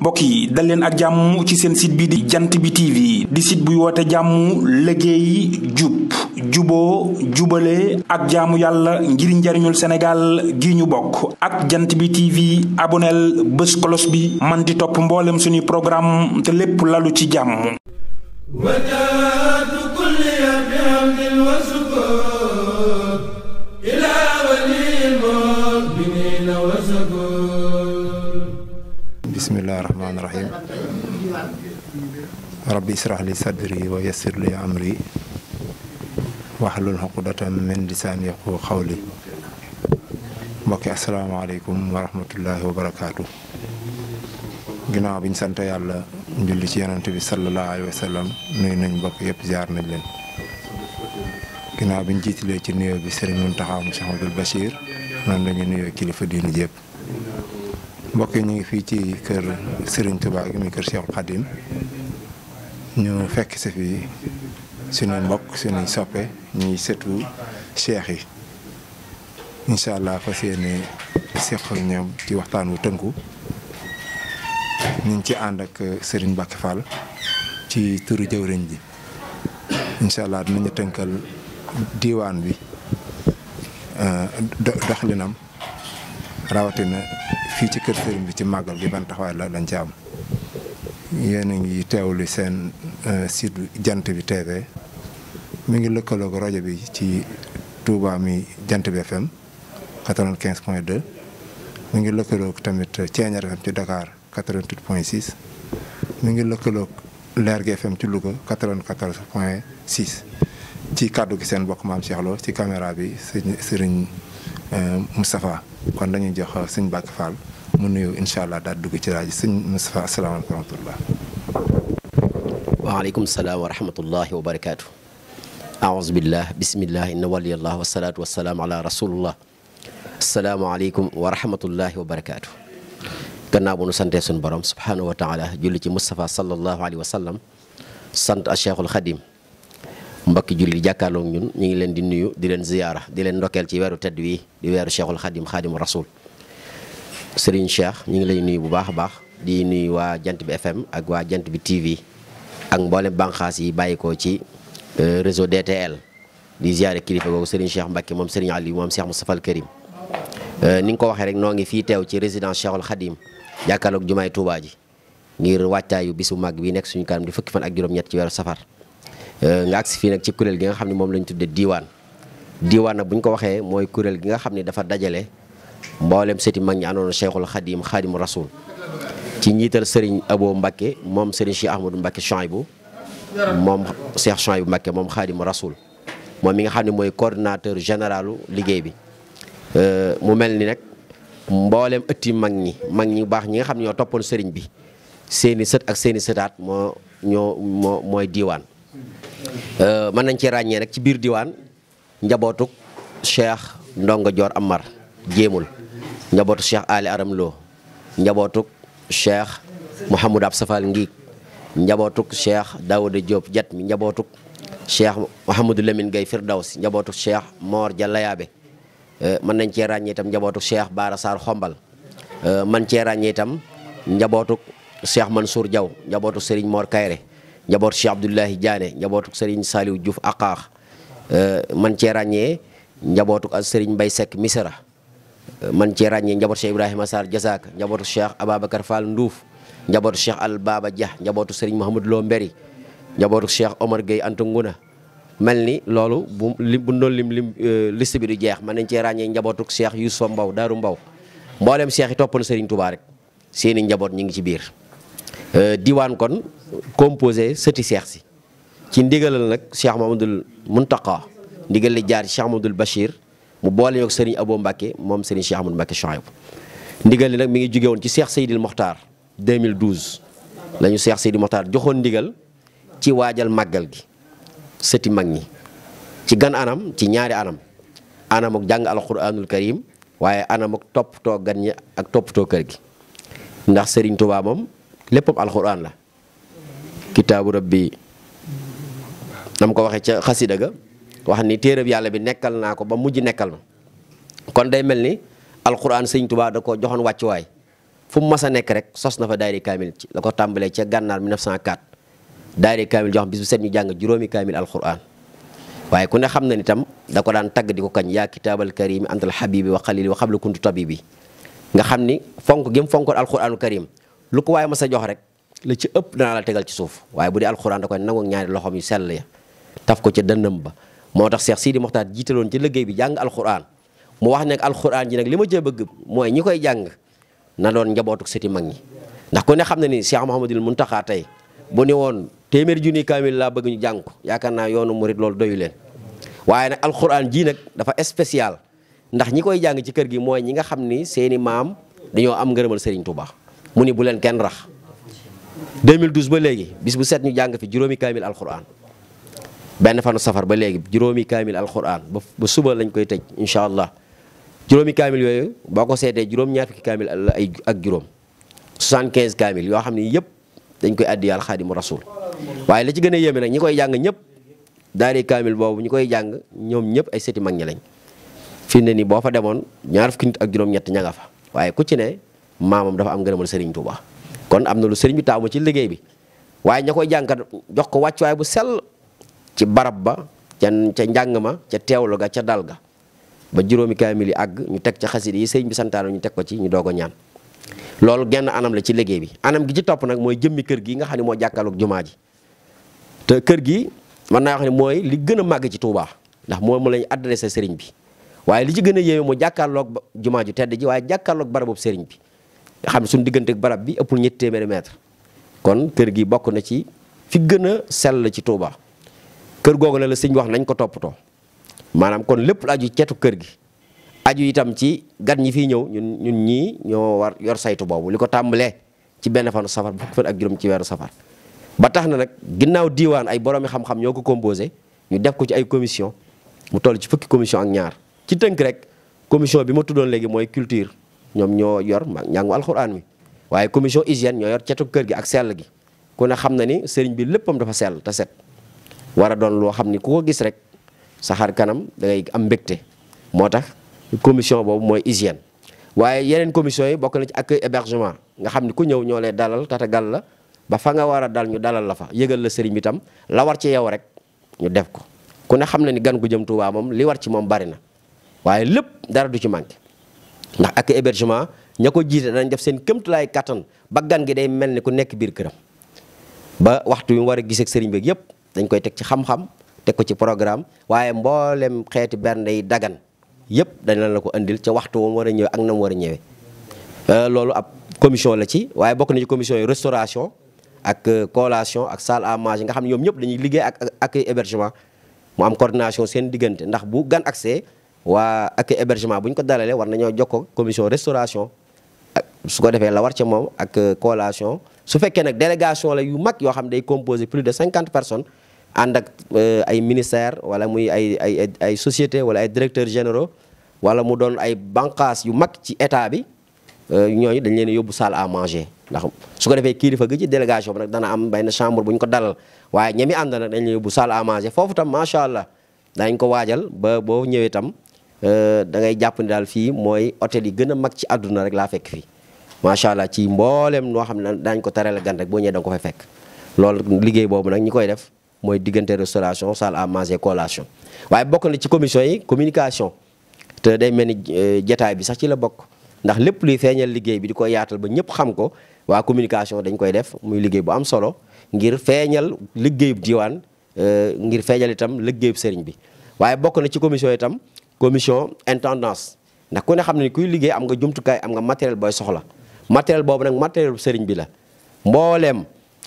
mbokk yi dal leen ak jàmm ci seen site bi di jant bi TV di site buy woote jàmm liggéey jub juboo jubale ak jaamu yàlla ngir njariñul Sénégal gi ñu bokk ak jant bi TV aboneel bés kolos bi man di topp mboolem suñuy programme te lépp lalu ci jàmm. bismillahi rahmaani rahim rabbi israh li sadri wa yassir li amri wahlul uqdatan min lisaani yafqahu qawli. mbokki asalaamaaleykum wa rahmatullahi wa barakaatu. ginnaaw bi ñu sant yàlla njulli ci yonent bi sallallahu alayhi wa sallam nuyu nañ mbokk yëpp ziar nañ leen. ginnaaw bi ñu jiitalee ci nuyoo bi Serigne Mountakha Cheikh Abdoul Bachir noonu la ñu nuyoo kilifa diini yëpp. mbokk yi ñu ngi fii ci kër Serigne Touba gi muy kër Cheikhul Khadim ñu fekk si fi suñuy mbokk suñuy soppe ñuy setu cheikh yi incha allah fas yéene seq ak ñoom ci waxtaan wu tënku ñu ngi ci ànd ak Serigne Mbacke Fall ci turu jëwriñ ji incha allah dinañu tënkal diwaan bi doxalinam rawatina fii ci kër sëriñ bi ci màggal gi ban taxawaay la lañ ci am. yéen a ngi teewlu seen site jant bi TV mi ngi lëkkaloog rajo bi ci Touba mi jant bi FM 95.2 mi ngi lëkkaloog tamit Thiéniere FM ci Dakar 88.6 mi ngi lëkkaloog Leer gi FM ci Louga 94.6 ci kàddu gi seen bokk maam Cheikh Lo ci caméra bi sëriñ Moustapha. kon dañuy jox sëñ Mbacke Fall mu nuyu incha allah daal dugg ci rajo sëñ Moustapha asalaamaaleykum wa rahmatullah. waaleykum salaam wa rahmatullahi wa barakaatu. aouzu billah bismillah inna waliyallah wasalaatu wasalaam ala rasulullah. asalaamaaleykum wa rahmatullahi wa barakaatu. gannaaw bu nu santee suñu borom subhanahu wa taala julli ci Moustapha sallallahu alayhi wa sallam sant a Cheikhul Khadim. mbokki julli di jàkkaarloog ñun ñu ngi leen di nuyu di leen ziyaara di leen ndokkeel ci weeru tedd wi di weeru Cheikhul Khadim Khadimu Rasul. Serigne Cheikh ñu ngi lay nuyu bu baax a baax di nuyu waa jant bi FM ak waa jant bi TV ak mboolem banqaas yi bàyyi ko ci réseau DTL di ziyaare kilifa googu Serigne Cheikh Mbacke moom Serigne Aliou moom Cheikh Moustapha al Karim. ni nga ko waxee rek noo ngi fii teew ci résidence Cheikhul Khadim jàkkaarloog jumaay Touba ji ngir wàccaayu bisu màgg bi nekk suñu kanam di fukki fan ak juróom-ñett ci weeru safar. nga agsi fii nag ci kuréel gi nga xam ne moom lañ tudde diiwaan nag bu ñu ko waxee mooy kuréel gi nga xam ne dafa dajale mboolem sëti mag ñi àndoon Cheikhul Khadim Khadimu Rasul ci njiital Serigne Abo Mbacke moom Serigne Cheikh Ahmadou Mbacke Chouaïbou moom Cheikh Chouaïbou Mbacke moom Khadimu Rasul moom mi nga xam ne mooy coordinateur généralu liggéey bi. mu mel ni nag mboolem ëtti mag ñi baax ñi nga xam ne ñoo toppoon Serigne bi seeni sët ak seeni sëtaat mooy diiwaan. mën nañ ci ràññee rek ci biir diwaan njabootuk Cheikh Ndonga Dior Amar Jéemul njabootuk Cheikh Ali Aram Lo njabootuk Cheikh Mouhamadou Ab Safal Ngiig njabootuk Cheikh Daouda Diop Jat mi njabootuk Cheikh Mouhamadou Lamine Gaye Firdaws njabootuk Cheikh Mor Dia Layabe mën nañ cee ràññee itam njabootuk Cheikh Bara Sarr Xombal man cee ràññee itam njabootuk Cheikh Mansour Diaw njabootuk Serigne Mor Kayre njabootu Cheikh Abdoulahi Diané njabootu Serigne Saliou Diouf Aqaax man cee ràññee njabootu Serigne Mbaye Seck Misra man cee ràññee njabootu Cheikh Ibrahima Sarr Jazaaka njabootu Cheikh Ababacar Fall Ndouf njabootu Cheikh Al Baba Dia njabootu Serigne Mouhamadou Lo Mberi njabootu Cheikh Omar Gueye Anta Nguna mel ni loolu bu doon lim liste bi du jeex mën nañ cee ràññee njabootu Cheikh Youssou Mbaw Daaru Mbaw mboolem Cheikh yi toppoon Serigne Touba rek seeni njaboot ñu ngi ci biir. diwaan kon composé sëti seex si ci ndigalal nag Cheikh Mamadou Mountakha ndigal li jaar ci Cheikh Mamadou Bachir mu boole ñoo ak Serigne Abo Mbacke moom Serigne Cheikh Amadou Mbacke Chouaïbou ndigal li nag mi ngi jóge woon ci Cheikh Seydil Mokhtar 2012 la ñu Cheikh Seydil Mokhtar joxoon ndigal ci waajal màggal gi sëti mag ñi ci gan anam ci ñaari anam ak jàng alquranul karim waaye anam ak toppatoo gan ñi ak toppatoo kër gi ndax Serigne Touba moom léppam alxuraan la kitaabu rabbi nam ko waxee ca xasida ga wax ni téereb yàlla bi nekkal naa ko ba mujj nekkal ma kon day mel ni alxuraan sëñ Tuubaa da ko joxoon wàccuwaay fu mu mas a nekk rek sos na fa daayira kaamil ci la ko tàmbalee ca gànnaar 1904 daayira kaamil joo xam bis bu set ñu jàng juróomi kaamil alquran waaye ku ne xam na ni tam da ko daan tagg di ko kañ yaa kitaabal karimi antal habibi wa xalili wa xabla kuntu tabibi nga xam ni fonk gi mu fonkoon alquranu karim lu ko waaye mas a jox rek la ci ëpp danaa la tegal ci suuf waaye bu dee alquran da koy nangu ñaari loxoom yu sell ya taf ko ca dënnam ba moo tax Cheikh Sidi Mokhtar jiitaloon ci liggéey bi jàng alquran mu wax ne alquran ji nag li ma cee bëgg mooy ñi koy jàng na doon njabootu sëti mag ñi ndax ku ne xam na ni Cheikh Mouhamadoul Mountakha tey bu ni woon téeméeri junni kaamil laa bëgg ñu jàng ko yaakaar naa yoonu murit loolu doyu leen waaye nag alquran ji nag dafa spécial ndax ñi koy jàng ci kër gi mooy ñi nga xam ni seeni maam dañoo am ngërëmal Serigne Touba mu ni bu leen kenn rax 2012 ba léegi bis bu set ñu jàng fi juróomi kaamil alquran benn fanu safar ba léegi juróomi kaamil alquran ba suba lañ koy tëj incha allah juróomi kaamil yooyu boo ko seetee juróom-ñaar fukki kaamil ay ak juróom 75 kaamil yoo xam ni yëpp dañ koy addi yàlla xaadimu rasul waaye la ci gën a yéeme nag ñi koy jàng ñëpp daari kaamil boobu ñi koy jàng ñoom ñëpp ay sëti mag ñi lañ fi ne ni boo fa demoon ñaar fukki nit ak juróom-ñett ña nga fa waaye ku ci ne maamam dafa am ngërëmal Serigne Touba kon am na lu Serigne bi taamu ci liggéey bi waaye ña koy jàngkat jox ko wàccuwaay bu sell ci barab ba ca njàng ma ca teewlu ga ca dal ga ba juróomi kaamil yi àgg ñu teg ca xasida yi sëriñ bi santaane ñu teg ko ci ñu doog a ñaan loolu genn anam la ci liggéey bi anam gi ci topp nag mooy jëmmi kër gi nga xam ne moo jàkkaarloog jumaa ji te kër gi mën naa wax ne mooy li gën a màgg ci Touba ndax moom lañ adressé sëriñ bi waaye li ci gën a yéeme mu jàkkaarloog jumaa ji tedd ji waaye jàkkaarloog barabu sëriñ bi nga xam ne suñu diggante ak barab bi ëppul ñetti téeméeri mètre kon kër gi bokk na ci fi gën a sell ci Touba kër googu la sëñ wax nañ ko toppatoo maanaam kon lépp la aju ceetu kër gi aju itam ci gan ñi fiy ñëw ñun ñii ñoo war yor saytu boobu li ko tàmbalee ci benn fanu safar bu fukki fan ak juróom ci weeru safar ba tax na nag ginnaaw diiwaan ay boroomi xam-xam ñoo ko composé ñu def ko ci ay commission mu toll ci fukki commission ak ñaar ci tënk rek commission bi ma tuddoon léegi mooy culture ñoom ñoo yor njàngu alxuraan mi waaye commission hygiène ñoo yor ceetu kër gi ak sell gi ku ne xam na ni sëriñ bi léppam dafa sell te set war a doon loo xam ni ku ko gis rek sa xar kanam da ngay am mbégte moo tax commission boobu mooy hygiène waaye yeneen commission yi bokk na ci accueil hébergement nga xam ni ku ñëw ñoo lay dalal tatagal la ba fa nga war a dal ñu dalal la fa yëgal la sëriñ bi tam la war ci yow rek ñu def ko ku ne xam na ni gan gu jëm Touba moom li war ci moom bari na waaye lépp dara du ci manqué ndax accueil hébergement ña ko jiite dañ def seen këmtulaay kattan ba gan gi day mel ni ku nekk biir këram ba waxtu wi mu war a gisee ak sëriñ bi yëpp dañ koy teg ci xam-xam teg ko ci programme waaye mboolem xeeti bernde yi dagan yëpp dañ la ko andil ca waxtu woon war a ñëwee ak na mu war a ñëwee loolu ab commission la ci waaye bokk na ci commission yi restauration ak collation ak salle à manger nga xam ne ñoom ñëpp dañuy liggéey ak accueil hébergement mu am coordination seen diggante ndax bu gan accès waa accueil hébergement bu ñu ko dalalee war nañoo jokkoo commission restauration ak su ko defee la war ca moom ak collation su fekkee nag délégation la yu mag yoo xam day composé plus de 50 personnes ànd ak ay ministère wala muy ay société wala ay directeurs généraux wala mu doon ay bànqaas yu mag ci état bi ñooñu dañ leen yóbbu salle à manger ndax su ko defee kilifa gi ci délégation bi nag dana am benn chambre bu ñu ko dalal waaye ñemi ànd nag dañ leen yóbbu salle à manger foofu tam macha allah dañ ko waajal ba boo ñëwee tam da ngay jàpp ni daal fii mooy hôtel yi gën a mag ci àdduna rek laa fekk fii macha allah ci mboolem noo xam ne daañu ko tareel gan rek boo ñëwee da nga ko fay fekk loolu liggéey boobu nag ñi koy def mooy diggante restauration salle à manger collation waaye bokk na ci commission yi communication te day mel ni jataay bi sax ci la bokk ndax lépp luy feeñal liggéey bi di ko yaatal ba ñëpp xam ko waa communication dañ koy def muy liggéey bu am solo ngir feeñal liggéeyub diwaan ngir feeñal itam liggéeyub sëriñ bi waaye bokk na ci commission itam commission intendance ndax ku ne xam ne kuy liggéey am nga jumtukaay am nga matériel booy soxla matériel boobu nag matériel sëriñ bi la mbooleem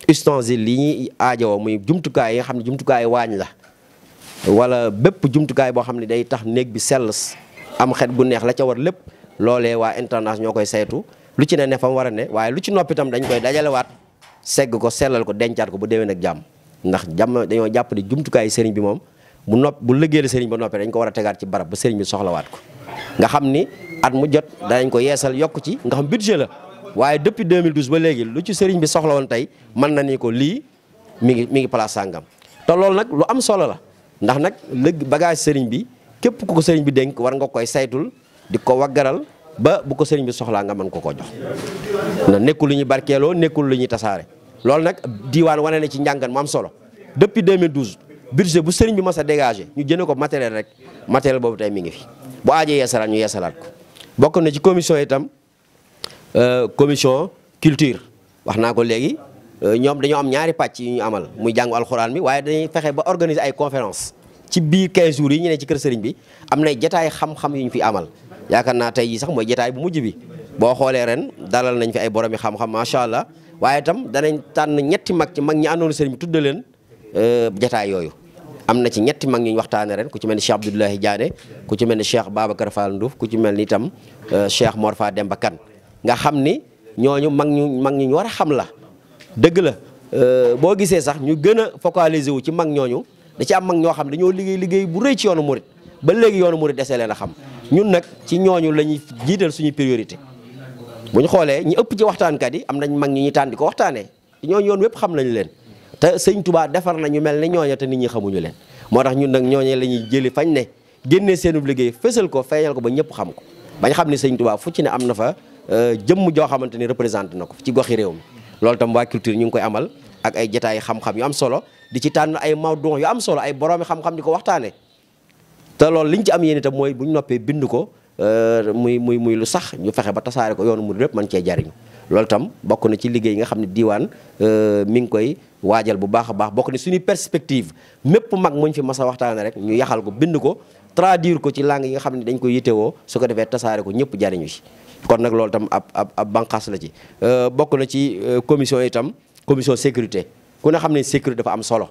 ustensile li ñuy aajowoo muy jumtukaay yi nga xam ne jumtukaay waañ la wala bépp jumtukaay boo xam ne day tax néeg bi sell am xet gu neex la ca war lépp loolee waa intendance ñoo koy saytu lu ci ne fa mu war a ne waaye lu ci noppi itam dañ koy dajalewaat segg ko sellal ko dencaat ko bu déwén ak jàmm ndax jàmm dañoo jàpp ne jumtukaay sëriñ bi moom bu liggéeyal sëriñ ba noppee dañ ko war a tegaat ci barab ba sëriñ bi soxlawaat ko nga xam ni at mu jot danañ ko yeesal yokk ci nga xam budget la waaye depuis 2012 ba léegi lu ci sëriñ bi soxla woon tey mën na ni ko lii mi ngi place sàngam te loolu nag lu am solo la ndax nag bagage sëriñ bi képp ku ko sëriñ bi dénk war nga koy saytul di ko waggaral ba bu ko sëriñ bi soxlaa nga mën ko koo jox na nekkul lu ñuy barkeeloo nekkul lu ñuy tasaare loolu nag diiwaan wane na ci njàngan mu am solo depuis 2012 budget bu sëriñ bi mas a dégagé ñu jëne ko matériel rek matériel boobu tey mi ngi fi bu aajee yeesalaat ñu yeesalaat ko bokk na ci commission itam commission culture wax naa ko léegi ñoom dañoo am ñaari pàcc yu ñu amal muy jàngu alxuraan bi waaye dañuy fexe ba organiser ay conférence ci biir 15 jours yi ñu ne ci kër sëriñ bi am nay jataay xam-xam yu ñu fi amal yaakaar naa tey jii sax mooy jataay bu mujj bi boo xoolee ren dalal nañ fi ay borom yi xam-xam macha allah waaye itam danañ tànn ñetti mag ci mag ñi àndoon sëriñ bi tudde leen jataay yooyu am na ci ñetti mag ñu waxtaane ren ku ci mel ni Cheikh Abdoulahi Diané ku ci mel ni Cheikh Babacar Fall Ndouf ku ci mel ni itam Cheikh Morfa Demba Kane nga xam ni ñooñu mag ñu war a xam la dëgg la boo gisee sax ñu gën a focaliser wu ci mag ñooñu da ci am mag ñoo xam dañoo liggéey bu rëy ci yoonu murit ba léegi yoonu murit desee leen a xam ñun nag ci ñooñu la ñuy jiital suñu priorité bu ñu xoolee ñu ëpp ci waxtaankat yi am nañ mag ñu ñuy tànn di ko waxtaanee ñooñu yoon wépp xam nañu leen te sëñ Touba defar na ñu mel ne ñooña te nit ñi xamuñu leen moo tax ñun nag ñooñe la ñuy jëli fañ ne génnee seenub liggéey fësal ko feeñal ko ba ñëpp xam ko bañ xam ne sëñ Touba fu ci ne am na fa jëmm joo xamante ni représenté na ko ci goxi réew mi loolu tam waa culture ñu ngi koy amal ak ay jotaay xam-xam yu am solo di ci tànn ay mawdu yu am solo ay boroomi xam-xam di ko waxtaanee te loolu liñ ci am yéen itam mooy bu ñu noppee bind ko muy lu sax ñu fexe ba tasaare ko yoonu mu lépp mën cee jariñu loolu tam bokk na ci liggéey yi nga xam ne diiwaan mi ngi koy waajal bu baax a baax bokk na suñuy perspective mépp mag muñ fi mas a waxtaane rek ñu yaxal ko bind ko traduire ko ci langue yi nga xam ne dañ koy yittewoo su ko defee tasaare ko ñëpp jariñu ci kon nag loolu tam ab banqaas la ci bokk na ci commission itam commission sécurité ku ne xam ne sécurité dafa am solo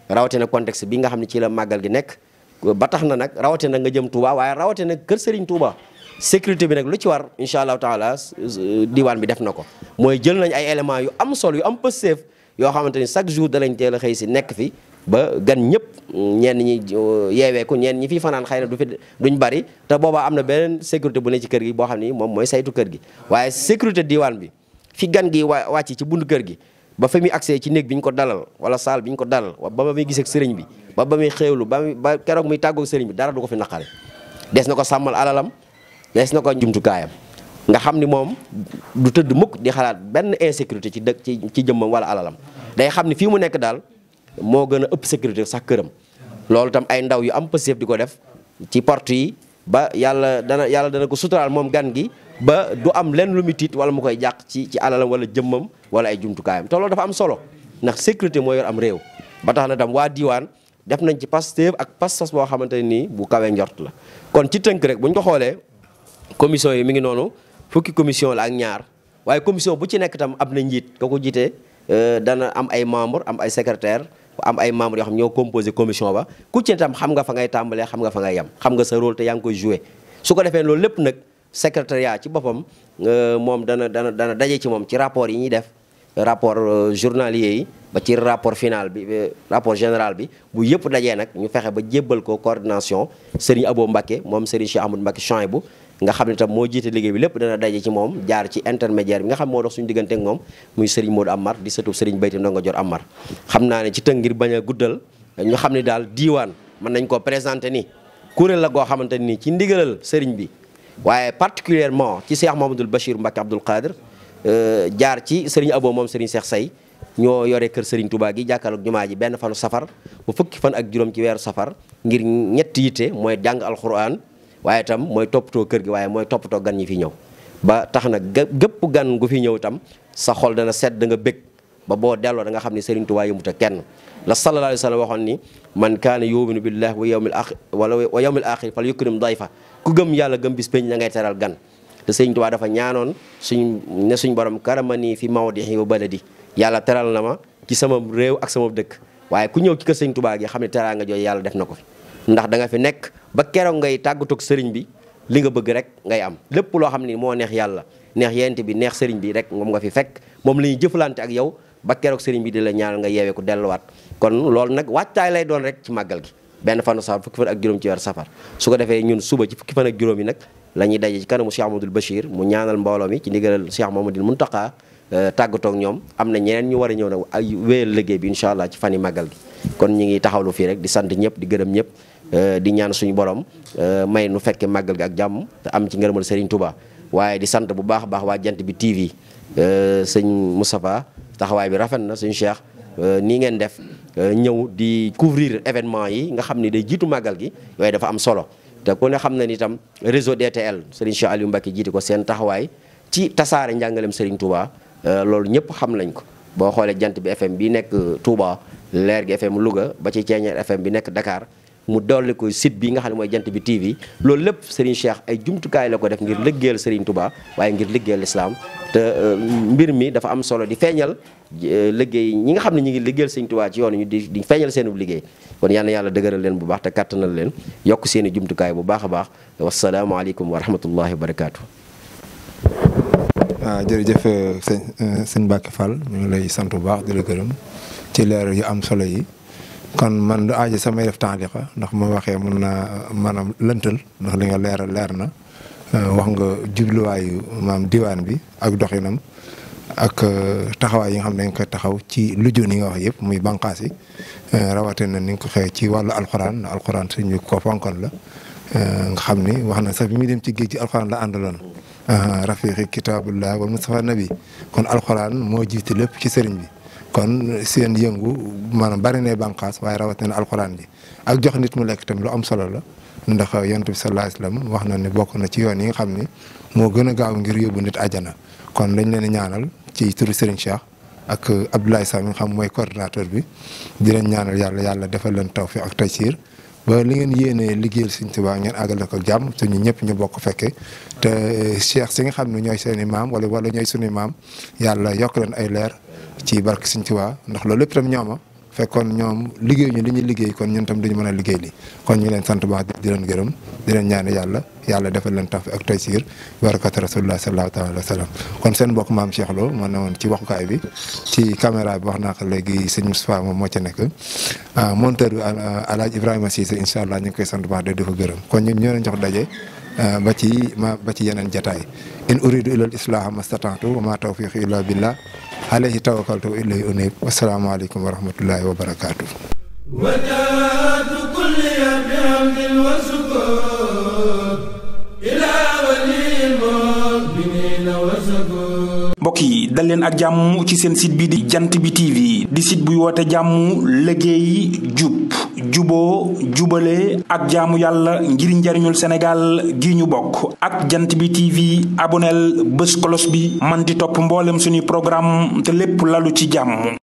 rawatina contexte bi nga xam ne ci la màggal gi nekk ba tax na nag rawatina nga jëm Touba waaye rawatina kër Serigne Touba sécurité bi nag lu ci war incha allahu taala diwaan bi def na ko mooy jël nañ ay éléments yu am solo yu am pësteef yoo xamante ni chaque jour danañ teel a xëy si nekk fi ba gan ñëpp ñenn ñi yeeweeku ñenn ñi fi fanaan xëy na duñ bari te boobaa am na beneen sécurité bu ne ci kër gi boo xam ni moom mooy saytu kër gi waaye sécurité diwaan bi fi gan gi wàcc ci buntu kër gi ba fa muy accès ci néeg bi ñu ko dalal wala salle bi ñu ko dalal ba muy gisee ak sëriñ bi ba muy xéewlu ba keroog muy tàggoog sëriñ bi dara du ko fi naqare des na ko sàmmal alalam des na ko jumtukaayam nga xam ni moom du tëdd mukk di xalaat benn insécurité ci dëkk ci jëmmam wala alalam day xam ni fii mu nekk daal moo gën a ëpp sécurité sax këram loolu tam ay ndaw yu am pëseef di ko def ci porte yi ba yàlla dana ko suturaal moom gan gi ba du am lenn lu mu tiit wala mu koy jàq ci alalam wala jëmmam wala ay jumtukaayam te loolu dafa am solo ndax sécurité moo yor am réew ba tax na tam waa diwaan def nañ ci Pastef ak pas-pas boo xamante ne nii bu kawee njort la kon ci tënk rek bu ñu ko xoolee commission yi mi ngi noonu fukki commission la ak ñaar waaye commission bu ci nekk tam am na njiit ka ko jiitee dana am ay membre am ay secrétaire am ay membres yoo xam ñoo composé commission ba ku ci tam xam nga fa ngay tàmbalee xam nga fa ngay yem xam nga sa rôle te yaa ngi koy joué su ko defee loolu lépp nag secrétariat ci boppam moom dana daje ci moom ci rapport yi ñuy def rapport journalier yi ba ci rapport final bi rapport général bi bu yëpp dajee nag ñu fexe ba jébbal ko coordination Serigne Abo Mbacké moom Serigne Cheikh Amadou Mbacké Chouaïbou nga xam ne tam moo jiite liggéey bi lépp dana daje ci moom jaar ci intermédiaire bi nga xam moo dox suñu diggante ak moom muy Serigne Modou Amar di sëtub Serigne Bayti Ndongo Dior Amar xam naa ne ci tënk ngir bañ a guddal ñu xam ne daal diiwaan mën nañ ko présenté ni kuréel la goo xamante ni ci ndigalal Serigne bi waaye particulièrement ci Cheikh Mamadou Bachir Mbacké Abdoul Qadir jaar ci Serigne Abo moom Serigne Cheikh Say ñoo yore kër Serigne Touba gi jàkkaarloog jumaa ji benn fanu safar bu fukki fan ak juróom ci weeru safar ngir ñetti yitte mooy jàng alxuraan waaye itam mooy toppatoo kër gi waaye mooy toppatoo gan ñi fi ñëw ba tax na gépp gan gu fi ñëw itam sa xol dana sedd da nga bég ba boo delloo da nga xam ne Serigne Touba yëmut ak kenn la sallallahu alayhi wa sallam waxoon ni man kaana yuminu billahi wa yawmil axir fal yukrim dayfa ku gëm yàlla gëm bis pénc na ngay teral gan te Serigne Touba dafa ñaanoon suñ borom karamani fi mawdihi wa baladi yàlla teral na ma ci sama réew ak sama dëkk waaye ku ñëw ci kër Serigne Touba gi xam ne teraanga jooju yàlla def na ko fi ndax da nga fi nekk ba keroog ngay tàggatoog sëriñ bi li nga bëgg rek ngay am lépp loo xam ni moo neex yàlla neex yent bi neex sëriñ bi rek moom nga fi fekk moom la ñuy jëflante ak yow ba keroog sëriñ bi di la ñaanal nga yeewee ko delluwaat kon loolu nag waajtaay lay doon rek ci màggal gi benn fanu safar fukki fan ak juróom ci weer safar su ko defee ñun suba ci fukki fan ak juróom yi nag la ñuy daje ci kanamu Cheikh Amadou Bachir mu ñaanal mbooloo mi ci ndigalal Cheikh Mamadou Mountakha tàggatoog ñoom am na ñeneen ñu war a ñëw nag ay wéyal liggéey bi incha allah ci fan yi màggal gi kon ñu ngi taxawlu fii rek di sant ñëpp di gërëm ñëpp di ñaan suñu borom may nu fekke màggal gi ak jàmm te am ci ngërëmal Serigne Touba waaye di sant bu baax a baax waa Jant bi TV sëñ Moustapha taxawaay bi rafet na sëñ Cheikh nii ngeen def ñëw di couvrir événement yi nga xam ni day jiitu màggal gi yooyu dafa am solo te ku ne xam na ni itam réseau DTL Serigne Cheikh Aliou Mbacké jiite ko seen taxawaay ci tasaare njàngalem Serigne Touba loolu ñëpp xam nañ ko boo xoolee Jant bi FM bi nekk Touba Leer gi FM Louga ba ci Ceeñeer FM bi nekk Dakar mu dolli ko site bi nga xam ne mooy Jant bi TV loolu lépp Serigne Cheikh ay jumtukaay la ko def ngir liggéeyal Serigne Touba waaye ngir liggéeyal l'islam te mbir mi dafa am solo di feeñal liggéey ñi nga xam ne ñi ngi liggéeyal Serigne Touba ci yoon ñu di feeñal seenub liggéey kon yal na yàlla dëgëral leen bu baax te kattanal leen yokk seen i jumtukaay bu baax a baax wasalaamaaleykum wa rahmatullahi wa barakaatu. waaw jërëjëf sëñ Mbacke Fall ñu ngi lay sant bu baax di la gërëm ci leer yu am solo yi. kon man du aaji samay def taaliqa ndax ma waxee mën naa maanaam lëntal ndax li nga leeral leer na wax nga jubluwaayu maam diwaan bi ak doxinam ak taxawaay yi nga xam ne dañ koy taxaw ci lujoon yi nga wax yëpp muy bànqaas yi rawatina ni nga ko xëyee ci wàllu alxuraan alxuraan suñu ko fonkoon la nga xam ni wax na sax bi muy dem ci géej gi alxuraan la àndaloon rafiqi kitaabullah wal mustafa nabi kon alxuraan moo jiite lépp ci sëriñ bi kon seen yëngu maanaam bari na bànqaas waaye rawatina alxuraan ji ak jox nit mu lekk tamit lu am solo la ndax yonent bi sallallahu alayhi wasallam wax na ne bokk na ci yoon yi nga xam ne moo gën a gaaw ngir yóbbu nit àjjana kon dañ leen ñaanal ci turu Serigne Cheikh ak Abdoulaye Sam mi nga xam mooy coordinateur bi di leen ñaanal yàlla defal leen tawfiq ak taysiir ba li ngeen yéenee liggéeyal Serigne Touba ngeen àggale ko jàmm te ñu ñëpp ñu bokk fekke te Cheikh si nga xam ne ñooy seen i maam wala ñooy suñu maam yàlla yokk leen ay leer ci barke Serigne Touba ndax loolu lépp itam ñooma fekkoon ñoom liggéey ñu li ñu liggéey kon ñun tam duñu mën a liggéey li kon ñu leen sant baax di leen gërëm di leen ñaan yàlla defal leen tawfiq ak taysiir barakatu rasulullah sallallahu alayhi wa sallam kon seen mbokk maam Cheikh Lo moo ne woon ci waxukaay bi ci caméra bi wax naa ko léegi sëñ Moustapha moom moo ci nekk monteur bi Alaaji Ibrahima Cissé incha allah ñu ngi koy sant baax di ko gërëm kon ñun ñoo leen jox daje ba ci yeneen jataay in uridu ila al islaha mastata'tu wa ma tawfiqi illa billah alayhi tawakkaltu wa ilayhi unib wassalaamu aleykum wa rahmatullahi wa barakatuh wajjahtu kulliya bi hamdin wa shukur ila waliyil mu'minina wa shakur. mbokk yi dal leen ak jàmm ci seen site bi di Jant bi TV di site buy woote jàmm liggéey jub juboo jubale ak jaamu yàlla ngir njariñul Sénégal gi ñu bokk ak Jant bi TV aboneel bés kolos bi man di topp mboolem suñuy programme te lépp lalu ci jàmm.